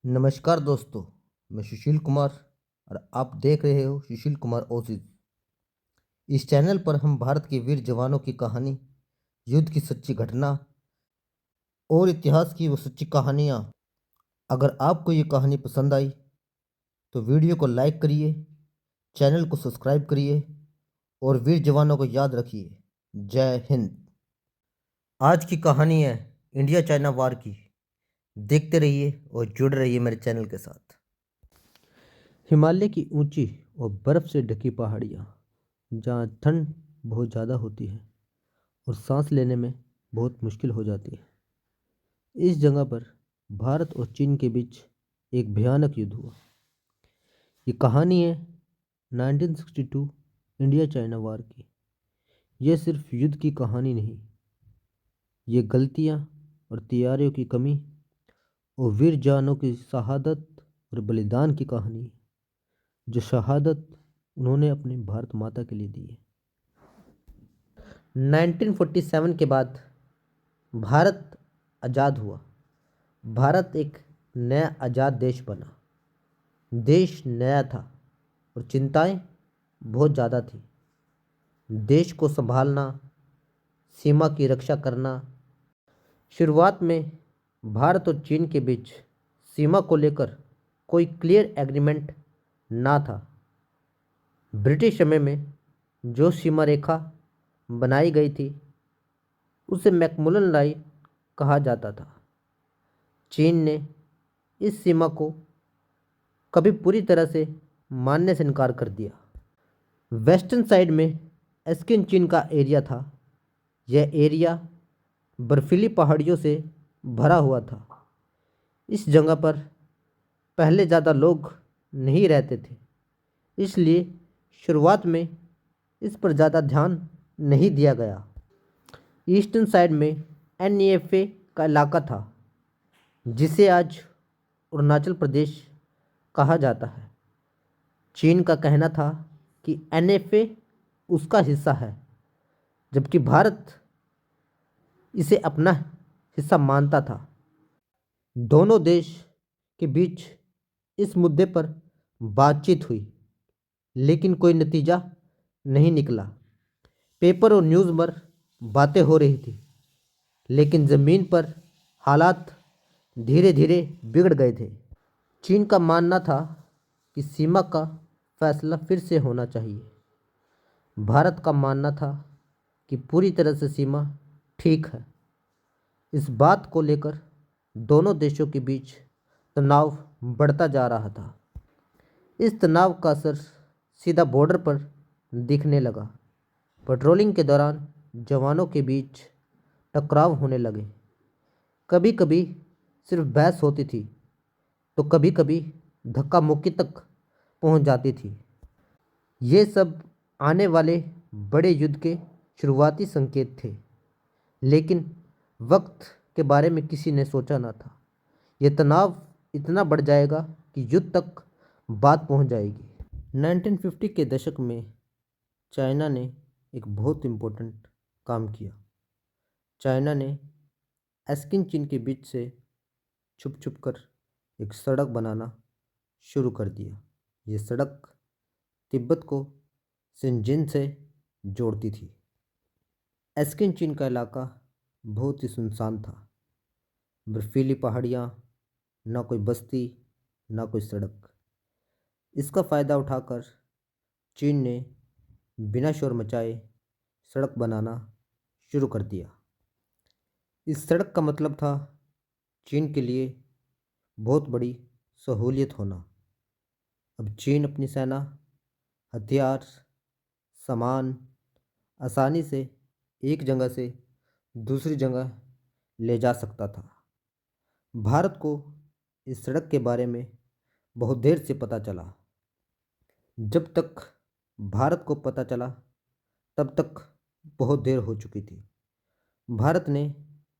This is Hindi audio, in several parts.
नमस्कार दोस्तों। मैं सुशील कुमार और आप देख रहे हो सुशील कुमार ओसिस। इस चैनल पर हम भारत के वीर जवानों की कहानी, युद्ध की सच्ची घटना और इतिहास की वो सच्ची कहानियाँ। अगर आपको ये कहानी पसंद आई तो वीडियो को लाइक करिए, चैनल को सब्सक्राइब करिए और वीर जवानों को याद रखिए। जय हिंद। आज की कहानी है इंडिया चाइना वार की। देखते रहिए और जुड़े रहिए मेरे चैनल के साथ। हिमालय की ऊंची और बर्फ से ढकी पहाड़ियाँ, जहाँ ठंड बहुत ज़्यादा होती है और सांस लेने में बहुत मुश्किल हो जाती है। इस जगह पर भारत और चीन के बीच एक भयानक युद्ध हुआ। ये कहानी है 1962 इंडिया चाइना वार की। यह सिर्फ युद्ध की कहानी नहीं, ये गलतियाँ और तैयारियों की कमी और वीर जवानों की शहादत और बलिदान की कहानी है, जो शहादत उन्होंने अपनी भारत माता के लिए दी है। 1947 के बाद भारत आज़ाद हुआ। भारत एक नया आज़ाद देश बना। देश नया था और चिंताएं बहुत ज़्यादा थी। देश को संभालना, सीमा की रक्षा करना। शुरुआत में भारत और चीन के बीच सीमा को लेकर कोई क्लियर एग्रीमेंट ना था। ब्रिटिश समय में जो सीमा रेखा बनाई गई थी उसे मैकमुलन लाइन कहा जाता था। चीन ने इस सीमा को कभी पूरी तरह से मानने से इनकार कर दिया। वेस्टर्न साइड में एस्किन चीन का एरिया था। यह एरिया बर्फीली पहाड़ियों से भरा हुआ था। इस जगह पर पहले ज़्यादा लोग नहीं रहते थे, इसलिए शुरुआत में इस पर ज़्यादा ध्यान नहीं दिया गया। ईस्टर्न साइड में NEFA का इलाका था, जिसे आज अरुणाचल प्रदेश कहा जाता है। चीन का कहना था कि NFA उसका हिस्सा है, जबकि भारत इसे अपना हिस्सा मानता था। दोनों देश के बीच इस मुद्दे पर बातचीत हुई, लेकिन कोई नतीजा नहीं निकला। पेपर और न्यूज़ पर बातें हो रही थी, लेकिन ज़मीन पर हालात धीरे धीरे बिगड़ गए थे। चीन का मानना था कि सीमा का फैसला फिर से होना चाहिए। भारत का मानना था कि पूरी तरह से सीमा ठीक है। इस बात को लेकर दोनों देशों के बीच तनाव बढ़ता जा रहा था। इस तनाव का असर सीधा बॉर्डर पर दिखने लगा। पेट्रोलिंग के दौरान जवानों के बीच टकराव होने लगे। कभी कभी सिर्फ बहस होती थी, तो कभी कभी धक्का मुक्की तक पहुंच जाती थी। ये सब आने वाले बड़े युद्ध के शुरुआती संकेत थे, लेकिन वक्त के बारे में किसी ने सोचा ना था। यह तनाव इतना बढ़ जाएगा कि युद्ध तक बात पहुंच जाएगी। 1950 के दशक में चाइना ने एक बहुत इम्पोर्टेंट काम किया। चाइना ने एस्किन चीन के बीच से छुप छुप कर एक सड़क बनाना शुरू कर दिया। ये सड़क तिब्बत को शिनजिन से जोड़ती थी। एस्किन चीन का इलाका बहुत ही सुनसान था। बर्फीली पहाड़ियाँ, ना कोई बस्ती, ना कोई सड़क। इसका फ़ायदा उठाकर चीन ने बिना शोर मचाए सड़क बनाना शुरू कर दिया। इस सड़क का मतलब था चीन के लिए बहुत बड़ी सहूलियत होना। अब चीन अपनी सेना, हथियार, सामान आसानी से एक जगह से दूसरी जगह ले जा सकता था। भारत को इस सड़क के बारे में बहुत देर से पता चला। जब तक भारत को पता चला तब तक बहुत देर हो चुकी थी। भारत ने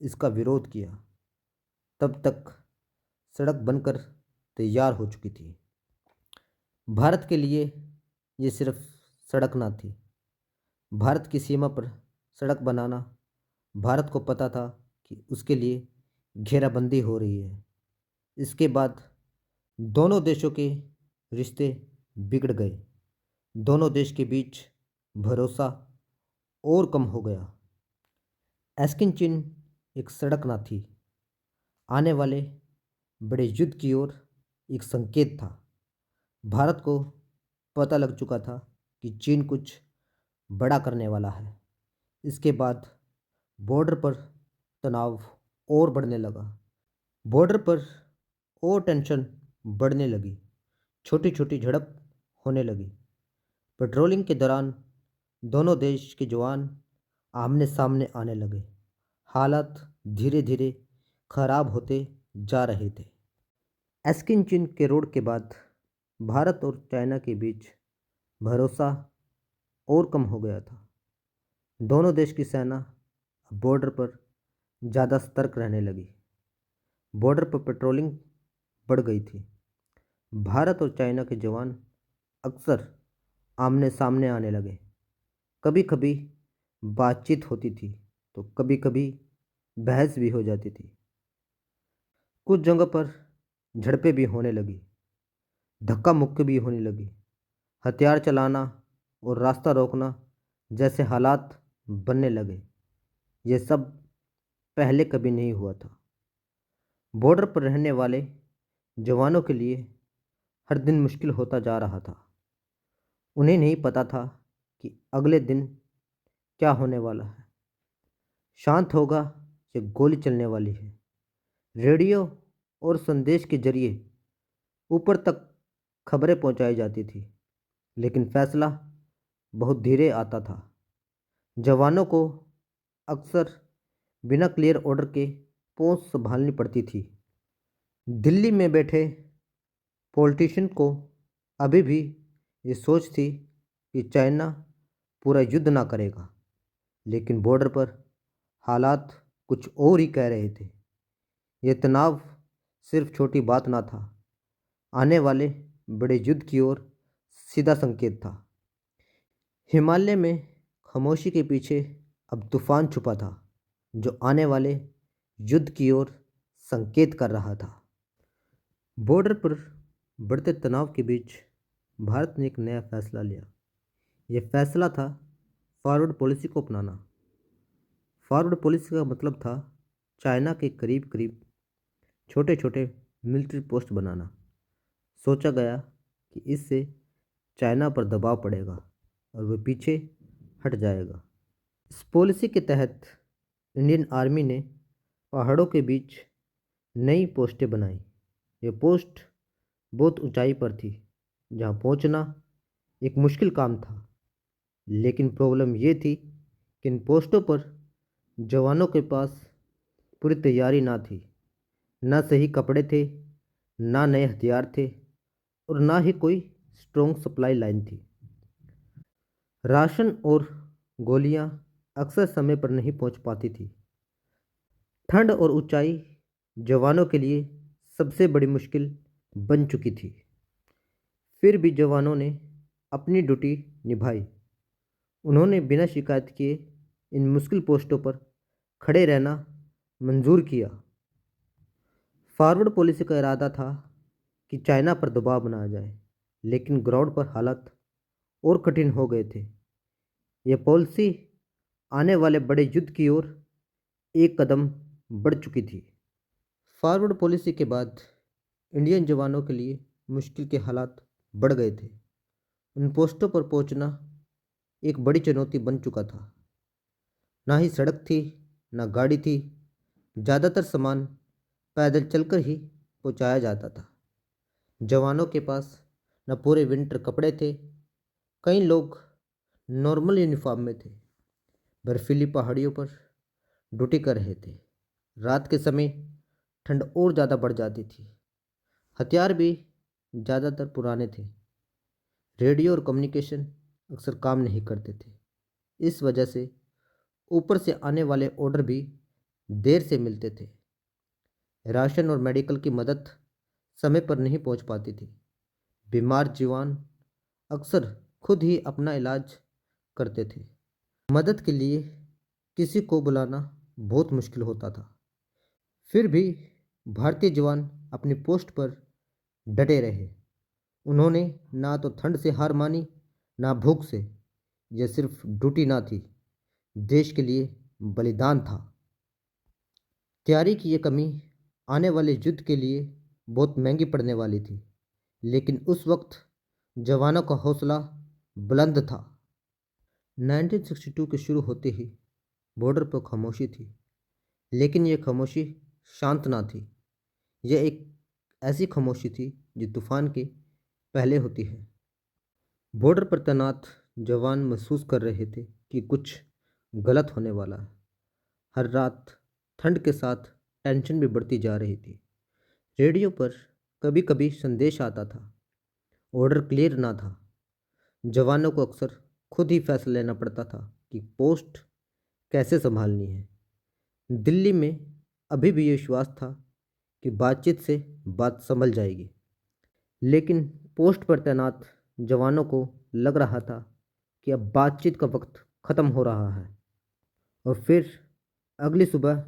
इसका विरोध किया। तब तक सड़क बनकर तैयार हो चुकी थी। भारत के लिए ये सिर्फ सड़क ना थी। भारत की सीमा पर सड़क बनाना, भारत को पता था कि उसके लिए घेराबंदी हो रही है। इसके बाद दोनों देशों के रिश्ते बिगड़ गए। दोनों देश के बीच भरोसा और कम हो गया। एस्किन चिन एक सड़क ना थी, आने वाले बड़े युद्ध की ओर एक संकेत था। भारत को पता लग चुका था कि चीन कुछ बड़ा करने वाला है। इसके बाद बॉर्डर पर तनाव और बढ़ने लगा। बॉर्डर पर और टेंशन बढ़ने लगी। छोटी छोटी झड़प होने लगी। पेट्रोलिंग के दौरान दोनों देश के जवान आमने सामने आने लगे। हालात धीरे धीरे खराब होते जा रहे थे। एस्किन चिन के रोड के बाद भारत और चाइना के बीच भरोसा और कम हो गया था। दोनों देश की सेना अब बॉर्डर पर ज़्यादा सतर्क रहने लगी। बॉर्डर पर पेट्रोलिंग बढ़ गई थी। भारत और चाइना के जवान अक्सर आमने सामने आने लगे। कभी कभी बातचीत होती थी तो कभी कभी बहस भी हो जाती थी। कुछ जगह पर झड़पें भी होने लगी। धक्का मुक्की भी होने लगी। हथियार चलाना और रास्ता रोकना जैसे हालात बनने लगे। ये सब पहले कभी नहीं हुआ था। बॉर्डर पर रहने वाले जवानों के लिए हर दिन मुश्किल होता जा रहा था। उन्हें नहीं पता था कि अगले दिन क्या होने वाला है। शांत होगा या गोली चलने वाली है। रेडियो और संदेश के जरिए ऊपर तक खबरें पहुंचाई जाती थी, लेकिन फैसला बहुत धीरे आता था। जवानों को अक्सर बिना क्लियर ऑर्डर के पहुंच संभालनी पड़ती थी। दिल्ली में बैठे पॉलिटिशियन को अभी भी ये सोच थी कि चाइना पूरा युद्ध ना करेगा, लेकिन बॉर्डर पर हालात कुछ और ही कह रहे थे। ये तनाव सिर्फ छोटी बात ना था, आने वाले बड़े युद्ध की ओर सीधा संकेत था। हिमालय में खामोशी के पीछे अब तूफान छुपा था, जो आने वाले युद्ध की ओर संकेत कर रहा था। बॉर्डर पर बढ़ते तनाव के बीच भारत ने एक नया फैसला लिया। यह फैसला था फॉरवर्ड पॉलिसी को अपनाना। फॉरवर्ड पॉलिसी का मतलब था चाइना के करीब करीब छोटे छोटे मिलिट्री पोस्ट बनाना। सोचा गया कि इससे चाइना पर दबाव पड़ेगा और वह पीछे हट जाएगा। इस पॉलिसी के तहत इंडियन आर्मी ने पहाड़ों के बीच नई पोस्टें बनाई। ये पोस्ट बहुत ऊंचाई पर थी, जहां पहुंचना एक मुश्किल काम था। लेकिन प्रॉब्लम ये थी कि इन पोस्टों पर जवानों के पास पूरी तैयारी ना थी। ना सही कपड़े थे, ना नए हथियार थे, और ना ही कोई स्ट्रॉन्ग सप्लाई लाइन थी। राशन और गोलियां अक्सर समय पर नहीं पहुंच पाती थी। ठंड और ऊंचाई जवानों के लिए सबसे बड़ी मुश्किल बन चुकी थी। फिर भी जवानों ने अपनी ड्यूटी निभाई। उन्होंने बिना शिकायत किए इन मुश्किल पोस्टों पर खड़े रहना मंजूर किया। फॉरवर्ड पॉलिसी का इरादा था कि चाइना पर दबाव बनाया जाए, लेकिन ग्राउंड पर हालात और कठिन हो गए थे। यह पॉलिसी आने वाले बड़े युद्ध की ओर एक कदम बढ़ चुकी थी। फॉरवर्ड पॉलिसी के बाद इंडियन जवानों के लिए मुश्किल के हालात बढ़ गए थे। उन पोस्टों पर पहुंचना एक बड़ी चुनौती बन चुका था। ना ही सड़क थी, ना गाड़ी थी। ज़्यादातर सामान पैदल चलकर ही पहुंचाया जाता था। जवानों के पास न पूरे विंटर कपड़े थे। कई लोग नॉर्मल यूनिफॉर्म में थे, बर्फीली पहाड़ियों पर ड्यूटी कर रहे थे। रात के समय ठंड और ज़्यादा बढ़ जाती थी। हथियार भी ज़्यादातर पुराने थे। रेडियो और कम्युनिकेशन अक्सर काम नहीं करते थे। इस वजह से ऊपर से आने वाले ऑर्डर भी देर से मिलते थे। राशन और मेडिकल की मदद समय पर नहीं पहुंच पाती थी। बीमार जवान अक्सर खुद ही अपना इलाज करते थे। मदद के लिए किसी को बुलाना बहुत मुश्किल होता था। फिर भी भारतीय जवान अपनी पोस्ट पर डटे रहे। उन्होंने ना तो ठंड से हार मानी, ना भूख से। यह सिर्फ ड्यूटी ना थी, देश के लिए बलिदान था। तैयारी की ये कमी आने वाले युद्ध के लिए बहुत महंगी पड़ने वाली थी, लेकिन उस वक्त जवानों का हौसला बुलंद था। 1962 के शुरू होते ही बॉर्डर पर खामोशी थी, लेकिन यह खामोशी शांत ना थी। यह एक ऐसी खामोशी थी जो तूफान के पहले होती है। बॉर्डर पर तैनात जवान महसूस कर रहे थे कि कुछ गलत होने वाला है। हर रात ठंड के साथ टेंशन भी बढ़ती जा रही थी। रेडियो पर कभी कभी संदेश आता था, ऑर्डर क्लियर ना था। जवानों को अक्सर खुद ही फैसला लेना पड़ता था कि पोस्ट कैसे संभालनी है। दिल्ली में अभी भी ये विश्वास था कि बातचीत से बात संभल जाएगी, लेकिन पोस्ट पर तैनात जवानों को लग रहा था कि अब बातचीत का वक्त ख़त्म हो रहा है। और फिर अगली सुबह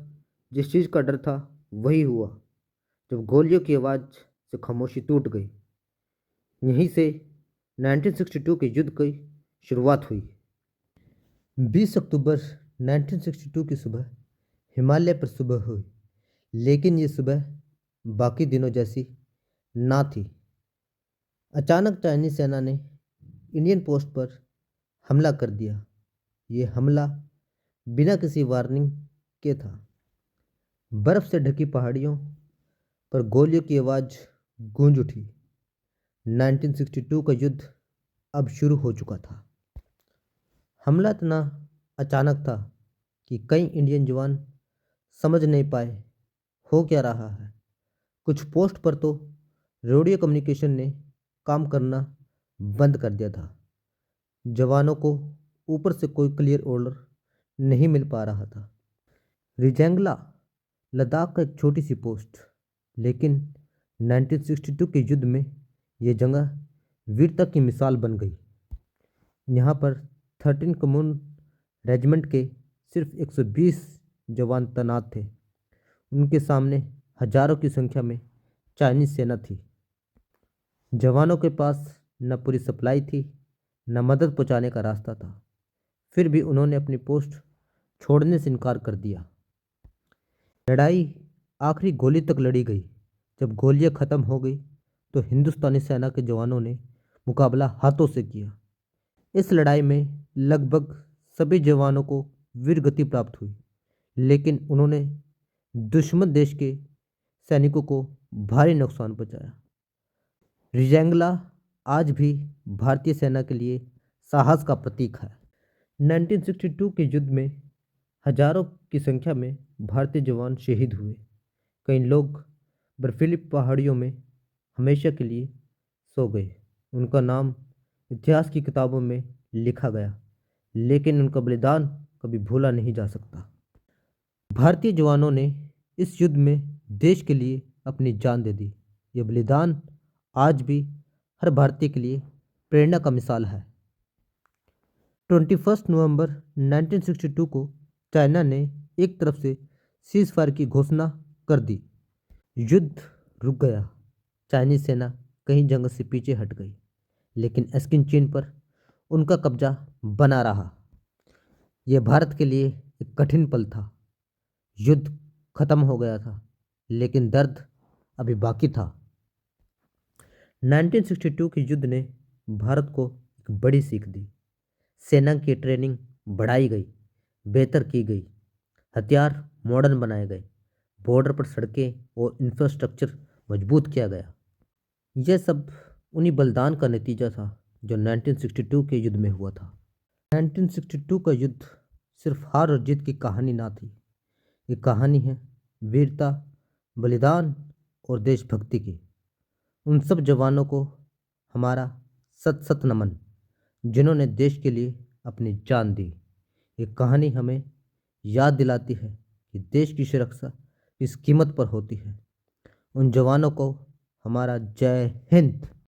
जिस चीज़ का डर था वही हुआ, जब गोलियों की आवाज़ से खामोशी टूट गई। यहीं से 1962 के युद्ध की शुरुआत हुई। 20 अक्टूबर 1962 की सुबह हिमालय पर सुबह हुई, लेकिन ये सुबह बाकी दिनों जैसी ना थी। अचानक चाइनीज सेना ने इंडियन पोस्ट पर हमला कर दिया। ये हमला बिना किसी वार्निंग के था। बर्फ से ढकी पहाड़ियों पर गोलियों की आवाज़ गूंज उठी। 1962 का युद्ध अब शुरू हो चुका था। हमला इतना अचानक था कि कई इंडियन जवान समझ नहीं पाए हो क्या रहा है। कुछ पोस्ट पर तो रेडियो कम्युनिकेशन ने काम करना बंद कर दिया था। जवानों को ऊपर से कोई क्लियर ऑर्डर नहीं मिल पा रहा था। रिजेंगला लद्दाख का एक छोटी सी पोस्ट, लेकिन 1962 के युद्ध में यह जगह वीरता की मिसाल बन गई। यहाँ पर 13 कम्यून रेजिमेंट के सिर्फ 120 जवान तैनात थे। उनके सामने हजारों की संख्या में चाइनीज सेना थी। जवानों के पास न पूरी सप्लाई थी, न मदद पहुंचाने का रास्ता था। फिर भी उन्होंने अपनी पोस्ट छोड़ने से इनकार कर दिया। लड़ाई आखिरी गोली तक लड़ी गई। जब गोलियां खत्म हो गई तो हिंदुस्तानी सेना के जवानों ने मुकाबला हाथों से किया। इस लड़ाई में लगभग सभी जवानों को वीरगति प्राप्त हुई, लेकिन उन्होंने दुश्मन देश के सैनिकों को भारी नुकसान पहुंचाया। रिजेंगला आज भी भारतीय सेना के लिए साहस का प्रतीक है। 1962 के युद्ध में हजारों की संख्या में भारतीय जवान शहीद हुए। कई लोग बर्फीली पहाड़ियों में हमेशा के लिए सो गए। उनका नाम इतिहास की किताबों में लिखा गया, लेकिन उनका बलिदान कभी भूला नहीं जा सकता। भारतीय जवानों ने इस युद्ध में देश के लिए अपनी जान दे दी। ये बलिदान आज भी हर भारतीय के लिए प्रेरणा का मिसाल है। 21 नवंबर 1962 को चाइना ने एक तरफ से सीज फायर की घोषणा कर दी। युद्ध रुक गया। चाइनीज सेना कहीं जंग से पीछे हट गई, लेकिन स्किन चीन पर उनका कब्जा बना रहा। यह भारत के लिए एक कठिन पल था। युद्ध खत्म हो गया था, लेकिन दर्द अभी बाकी था। 1962 के युद्ध ने भारत को एक बड़ी सीख दी। सेना की ट्रेनिंग बढ़ाई गई, बेहतर की गई, हथियार मॉडर्न बनाए गए, बॉर्डर पर सड़कें और इंफ्रास्ट्रक्चर मजबूत किया गया। यह सब उन्हीं बलिदान का नतीजा था जो 1962 के युद्ध में हुआ था। 1962 का युद्ध सिर्फ हार और जीत की कहानी ना थी। ये कहानी है वीरता, बलिदान और देशभक्ति की। उन सब जवानों को हमारा सत सत नमन, जिन्होंने देश के लिए अपनी जान दी। ये कहानी हमें याद दिलाती है कि देश की सुरक्षा किस कीमत पर होती है। उन जवानों को हमारा जय हिंद।